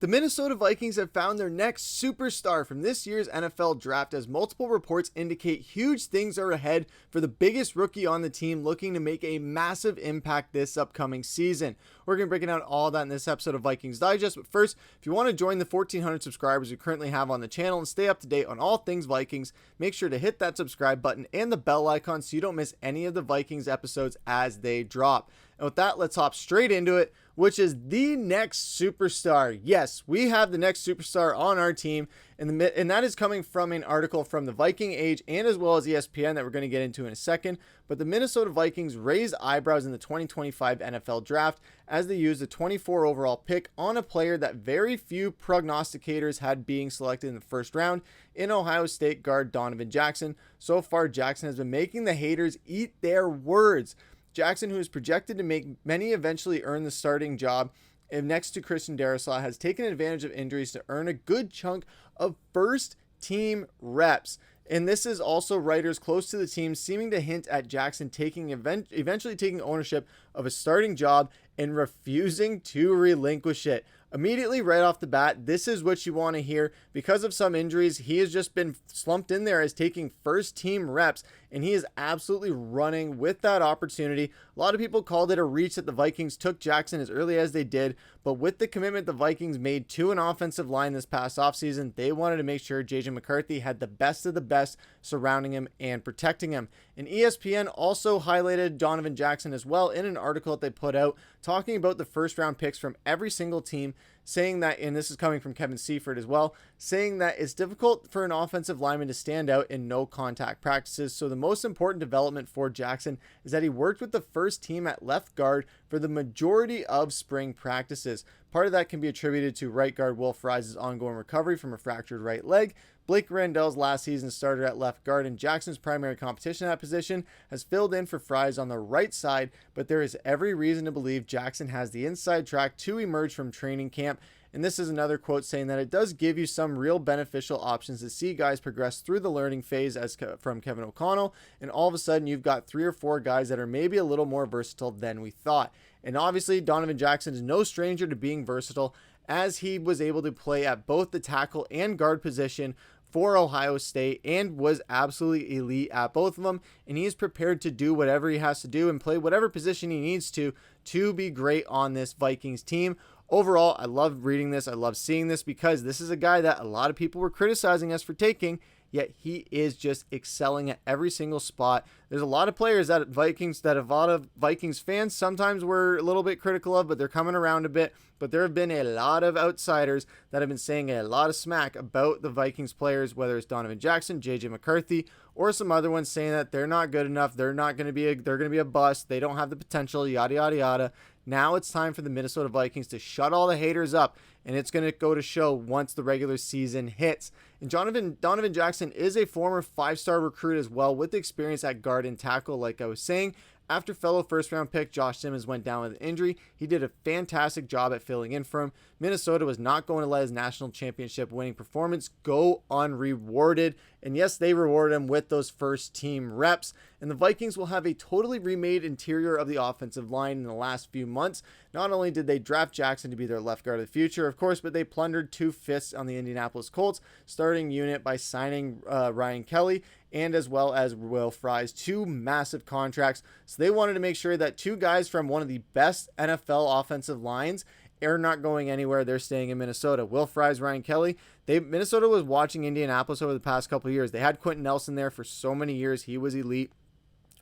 The Minnesota Vikings have found their next superstar from this year's NFL draft, as multiple reports indicate huge things are ahead for the biggest rookie on the team, looking to make a massive impact this upcoming season. We're going to be breaking out all that in this episode of Vikings Digest, but first, if you want to join the 1,400 subscribers we currently have on the channel and stay up to date on all things Vikings, make sure to hit that subscribe button and the bell icon so you don't miss any of the Vikings episodes as they drop. And with that, let's hop straight into it, which is the next superstar. Yes, we have the next superstar on our team, and that is coming from an article from the Viking Age and as well as ESPN that we're going to get into in a second. But the Minnesota Vikings raised eyebrows in the 2025 NFL Draft as they used the 24 overall pick on a player that very few prognosticators had being selected in the first round, in Ohio State guard Donovan Jackson. So far, Jackson has been making the haters eat their words. Jackson, who is projected to make many eventually earn the starting job, and next to Christian Darrisaw, has taken advantage of injuries to earn a good chunk of first team reps. And this is also writers close to the team seeming to hint at Jackson eventually taking ownership of a starting job and refusing to relinquish it. Immediately right off the bat, this is what you want to hear. Because of some injuries, he has just been slumped in there as taking first team reps, and he is absolutely running with that opportunity. A lot of people called it a reach that the Vikings took Jackson as early as they did, but with the commitment the Vikings made to an offensive line this past offseason, they wanted to make sure JJ McCarthy had the best of the best surrounding him and protecting him. And ESPN also highlighted Donovan Jackson as well in an article that they put out, talking about the first round picks from every single team, saying that, and this is coming from Kevin Seifert as well, saying that it's difficult for an offensive lineman to stand out in no contact practices. So the most important development for Jackson is that he worked with the first team at left guard for the majority of spring practices. Part of that can be attributed to right guard Will Fries' ongoing recovery from a fractured right leg. Blake Randall's last season started at left guard, and Jackson's primary competition at that position has filled in for Fries on the right side, but there is every reason to believe Jackson has the inside track to emerge from training camp. And this is another quote saying that it does give you some real beneficial options to see guys progress through the learning phase from Kevin O'Connell, and all of a sudden you've got 3 or 4 guys that are maybe a little more versatile than we thought. And obviously Donovan Jackson is no stranger to being versatile, as he was able to play at both the tackle and guard position for Ohio State and was absolutely elite at both of them, and he is prepared to do whatever he has to do and play whatever position he needs to be great on this Vikings team. Overall, I love reading this. I love seeing this because this is a guy that a lot of people were criticizing us for taking, yet he is just excelling at every single spot. There's a lot of players that a lot of Vikings fans sometimes were a little bit critical of, but they're coming around a bit. But there have been a lot of outsiders that have been saying a lot of smack about the Vikings players, whether it's Donovan Jackson, JJ McCarthy, or some other ones saying that they're not good enough, they're going to be a bust, they don't have the potential, yada yada yada. Now it's time for the Minnesota Vikings to shut all the haters up, and it's going to go to show once the regular season hits. And Donovan Jackson is a former 5-star recruit as well, with experience at guard and tackle, like I was saying. After fellow first-round pick Josh Simmons went down with an injury, he did a fantastic job at filling in for him. Minnesota was not going to let his national championship winning performance go unrewarded. And yes, they rewarded him with those first-team reps. And the Vikings will have a totally remade interior of the offensive line in the last few months. Not only did they draft Jackson to be their left guard of the future, of course, but they plundered 2/5 on the Indianapolis Colts starting unit by signing Ryan Kelly and as well as Will Fries, 2 massive contracts. So they wanted to make sure that 2 guys from one of the best NFL offensive lines are not going anywhere. They're staying in Minnesota. Will Fries, Ryan Kelly. Minnesota was watching Indianapolis over the past couple of years. They had Quentin Nelson there for so many years. He was elite.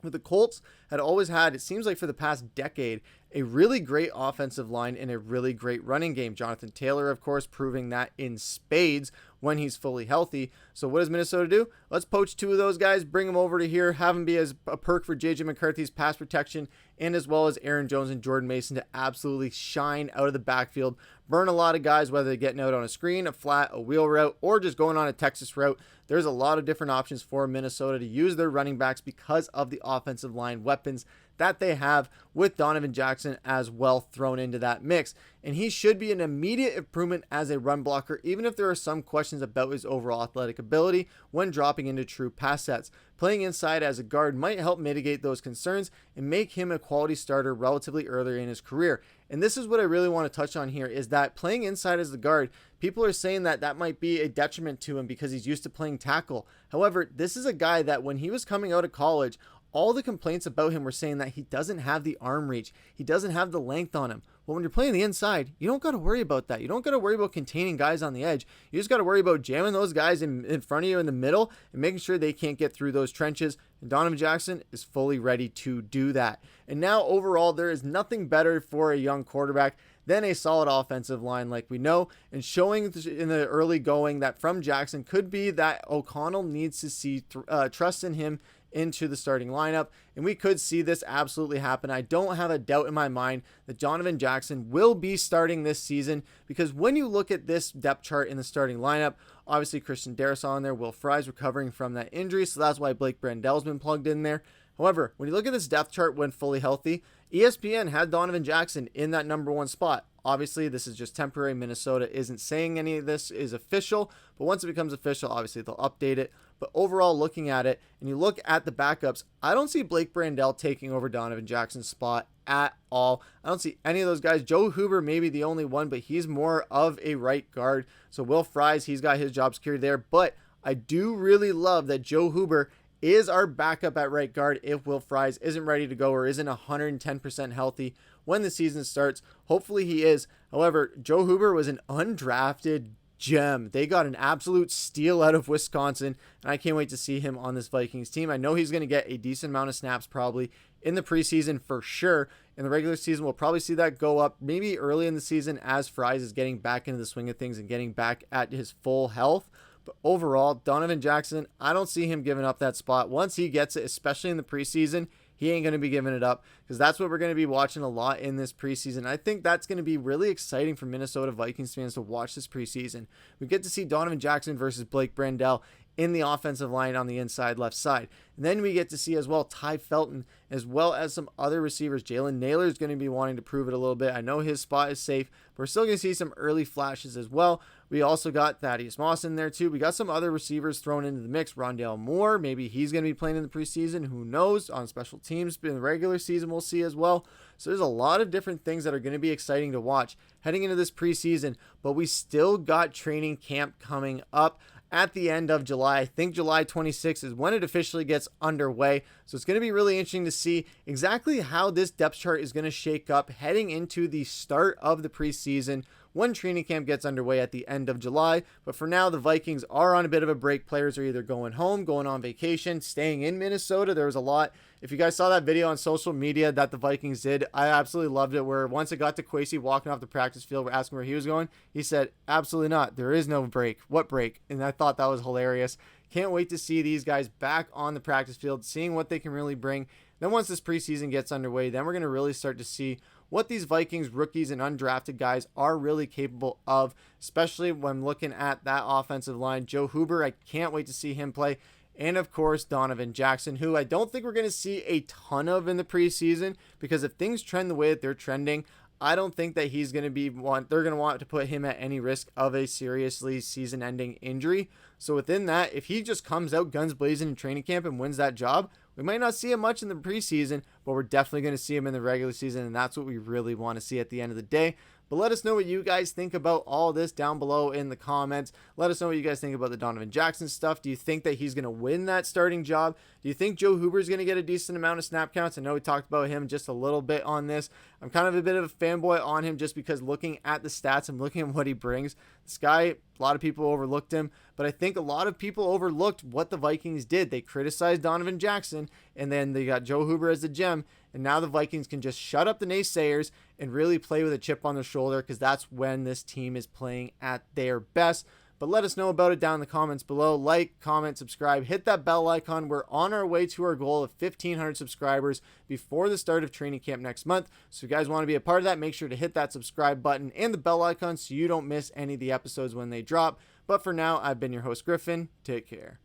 But the Colts had always had, it seems like for the past decade, a really great offensive line and a really great running game. Jonathan Taylor, of course, proving that in spades when he's fully healthy. So what does Minnesota do? Let's poach 2 of those guys, bring them over to here, have them be as a perk for JJ McCarthy's pass protection, and as well as Aaron Jones and Jordan Mason to absolutely shine out of the backfield, burn a lot of guys, whether they're getting out on a screen, a flat, a wheel route, or just going on a Texas route. There's a lot of different options for Minnesota to use their running backs because of the offensive line weapons that they have with Donovan Jackson as well thrown into that mix. And he should be an immediate improvement as a run blocker, even if there are some questions about his overall athletic ability when dropping into true pass sets. Playing inside as a guard might help mitigate those concerns and make him a quality starter relatively earlier in his career. And this is what I really want to touch on here, is that playing inside as the guard, people are saying that that might be a detriment to him because he's used to playing tackle. However, this is a guy that when he was coming out of college, all the complaints about him were saying that he doesn't have the arm reach. He doesn't have the length on him. Well, when you're playing the inside, you don't got to worry about that. You don't got to worry about containing guys on the edge. You just got to worry about jamming those guys in front of you in the middle and making sure they can't get through those trenches. And Donovan Jackson is fully ready to do that. And now overall, there is nothing better for a young quarterback than a solid offensive line like we know, and showing in the early going that from Jackson could be that O'Connell needs to see trust in him into the starting lineup, and we could see this absolutely happen. I don't have a doubt in my mind that Donovan Jackson will be starting this season, because when you look at this depth chart in the starting lineup, obviously Christian Darrisaw on there, Will Fry's recovering from that injury, so that's why Blake Brandell's been plugged in there. However, when you look at this depth chart when fully healthy, ESPN had Donovan Jackson in that number 1 spot. Obviously, this is just temporary. Minnesota isn't saying any of this is official, but once it becomes official, obviously they'll update it. But overall, looking at it, and you look at the backups, I don't see Blake Brandell taking over Donovan Jackson's spot at all. I don't see any of those guys. Joe Huber may be the only one, but he's more of a right guard. So Will Fries, he's got his job secured there. But I do really love that Joe Huber is our backup at right guard if Will Fries isn't ready to go or isn't 110% healthy when the season starts. Hopefully he is. However, Joe Huber was an undrafted gem. They got an absolute steal out of Wisconsin, and I can't wait to see him on this Vikings team. I know he's going to get a decent amount of snaps probably in the preseason for sure. In the regular season, we'll probably see that go up maybe early in the season as Fries is getting back into the swing of things and getting back at his full health. But overall, Donovan Jackson, I don't see him giving up that spot. Once he gets it, especially in the preseason, he ain't going to be giving it up, because that's what we're going to be watching a lot in this preseason. I think that's going to be really exciting for Minnesota Vikings fans to watch this preseason. We get to see Donovan Jackson versus Blake Brandell in the offensive line on the inside left side. And then we get to see as well Ty Felton, as well as some other receivers. Jalen Naylor is going to be wanting to prove it a little bit. I know his spot is safe, but we're still going to see some early flashes as well. We also got Thaddeus Moss in there too. We got some other receivers thrown into the mix. Rondale Moore, maybe he's going to be playing in the preseason. Who knows? On special teams in the regular season, we'll see as well. So there's a lot of different things that are going to be exciting to watch heading into this preseason, but we still got training camp coming up at the end of July. I think July 26th is when it officially gets underway. So it's going to be really interesting to see exactly how this depth chart is going to shake up heading into the start of the preseason when training camp gets underway at the end of July. But for now, the Vikings are on a bit of a break. Players are either going home, going on vacation, staying in Minnesota. There was a lot. If you guys saw that video on social media that the Vikings did, I absolutely loved it, where once it got to Kwesi walking off the practice field, we're asking where he was going. He said, absolutely not. There is no break. What break? And I thought that was hilarious. Can't wait to see these guys back on the practice field, seeing what they can really bring. Then once this preseason gets underway, then we're going to really start to see what these Vikings rookies and undrafted guys are really capable of, especially when looking at that offensive line. Joe Huber, I can't wait to see him play. And of course, Donovan Jackson, who I don't think we're going to see a ton of in the preseason, because if things trend the way that they're trending, I don't think that he's going to be they're going to want to put him at any risk of a seriously season-ending injury. So within that, if he just comes out guns blazing in training camp and wins that job, we might not see him much in the preseason, but we're definitely going to see him in the regular season, and that's what we really want to see at the end of the day. But let us know what you guys think about all this down below in the comments. Let us know what you guys think about the Donovan Jackson stuff. Do you think that he's going to win that starting job? Do you think Joe Huber is going to get a decent amount of snap counts? I know we talked about him just a little bit on this. I'm kind of a bit of a fanboy on him just because looking at the stats and looking at what he brings. This guy, a lot of people overlooked him, but I think a lot of people overlooked what the Vikings did. They criticized Donovan Jackson, and then they got Joe Huber as the gem. And now the Vikings can just shut up the naysayers and really play with a chip on their shoulder, because that's when this team is playing at their best. But let us know about it down in the comments below. Like, comment, subscribe, hit that bell icon. We're on our way to our goal of 1,500 subscribers before the start of training camp next month. So if you guys want to be a part of that, make sure to hit that subscribe button and the bell icon so you don't miss any of the episodes when they drop. But for now, I've been your host, Griffen. Take care.